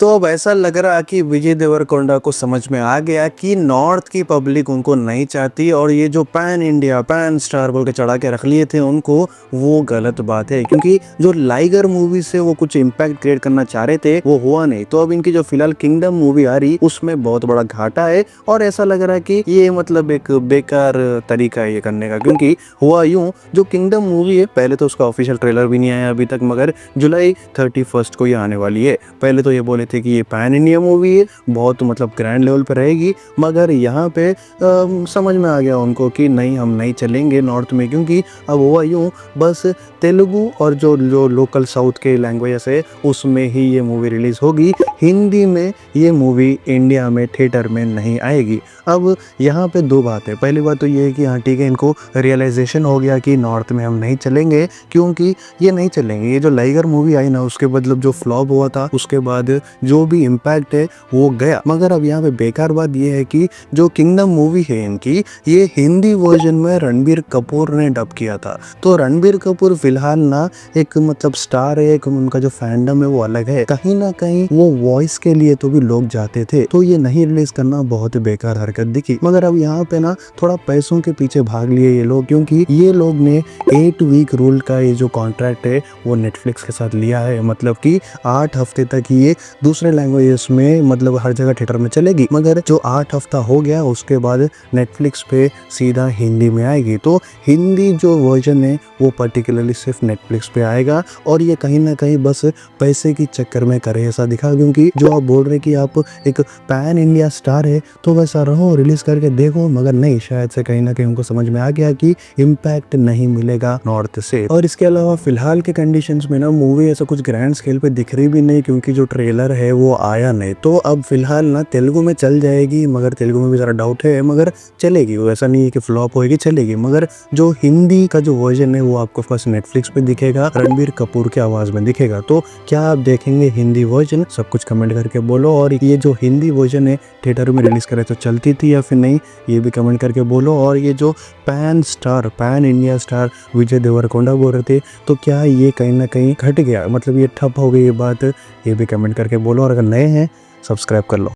तो अब ऐसा लग रहा कि विजय देवरकोंडा को समझ में आ गया कि नॉर्थ की पब्लिक उनको नहीं चाहती और ये जो पैन इंडिया पैन स्टार बोल के चढ़ा के रख लिए थे उनको, वो गलत बात है। क्योंकि जो लाइगर मूवी से वो कुछ इम्पैक्ट क्रिएट करना चाह रहे थे वो हुआ नहीं। तो अब इनकी जो फिलहाल किंगडम मूवी आ रही उसमें बहुत बड़ा घाटा है और ऐसा लग रहा है कि ये मतलब एक बेकार तरीका है ये करने का। क्योंकि हुआ यूं, जो किंगडम मूवी है पहले तो उसका ऑफिशियल ट्रेलर भी नहीं आया अभी तक, मगर जुलाई 31 को ये आने वाली है। पहले तो ये बोले थे कि ये पैन इंडिया मूवी है, बहुत मतलब ग्रैंड लेवल पे रहेगी, मगर यहाँ पे समझ में आ गया उनको कि नहीं, हम नहीं चलेंगे नॉर्थ में। क्योंकि अब हुआ यूं, बस तेलुगु और जो जो लोकल साउथ के लैंग्वेजेस है उसमें ही ये मूवी रिलीज होगी। हिंदी में ये मूवी इंडिया में थिएटर में नहीं आएगी। अब यहाँ पे दो बात है। पहली बात तो ये है कि हाँ ठीक है, इनको रियलाइजेशन हो गया कि नॉर्थ में हम नहीं चलेंगे, क्योंकि ये नहीं चलेंगे। ये जो लाइगर मूवी आई ना, उसके मतलब जो फ्लॉप हुआ था उसके बाद जो भी इम्पैक्ट है वो गया। मगर अब यहाँ पे बेकार बात ये है कि जो किंगडम मूवी है इनकी, ये हिंदी वर्जन में रणबीर कपूर ने डब किया था। तो रणबीर कपूर फिलहाल ना एक मतलब स्टार है, एक उनका जो फैंडम है वो अलग है। कहीं ना कहीं वो वॉइस के लिए तो भी लोग जाते थे, तो ये नहीं रिलीज करना बहुत बेकार हरकत दिखी। मगर अब यहाँ पे ना थोड़ा पैसों के पीछे भाग लिए ये लोग, क्योंकि ये लोग ने 8 वीक रूल का ये जो कॉन्ट्रैक्ट है वो नेटफ्लिक्स के साथ लिया है। मतलब कि 8 हफ्ते तक ये दूसरे लैंग्वेजेस में मतलब हर जगह थिएटर में चलेगी। मगर जो 8 हफ्ता हो गया उसके बाद नेटफ्लिक्स पे सीधा हिंदी में आएगी। तो हिंदी जो वर्जन है वो पर्टिकुलरली सिर्फ नेटफ्लिक्स पे आएगा। और ये कहीं ना कहीं बस पैसे की चक्कर में करे ऐसा दिखा। क्योंकि जो आप बोल रहे कि आप एक पैन इंडिया स्टार है तो वैसा रहो, रिलीज करके देखो, मगर नहीं, शायद से कहीं ना कहीं उनको समझ में आ गया कि इम्पैक्ट नहीं मिलेगा नॉर्थ से। और इसके अलावा फिलहाल के कंडीशंस में ना मूवी ऐसा कुछ ग्रैंड स्केल पे दिख रही भी नहीं, क्योंकि जो ट्रेलर है वो आया नहीं। तो अब फिलहाल ना तेलुगु में चल जाएगी, मगर तेलुगु में भी ज़रा डाउट है, मगर चलेगी। वो ऐसा नहीं है कि फ्लॉप होएगी, चलेगी। मगर जो हिंदी का जो वर्जन है वो आपको फर्स्ट नेटफ्लिक्स पे दिखेगा, रणबीर कपूर की आवाज़ में दिखेगा। तो क्या आप देखेंगे हिंदी वर्जन? सब कुछ कमेंट करके बोलो। और ये जो हिंदी वर्जन है थिएटर में रिलीज़ करे तो चलती थी या फिर नहीं, ये भी कमेंट करके बोलो। और ये जो pan star, pan India star Vijay Deverakonda बोल रहे थे, तो क्या ये कहीं ना कहीं घट गया, मतलब ये ठप हो गई ये बात? ये भी कमेंट करके बोलो। और अगर नए हैं सब्सक्राइब कर लो।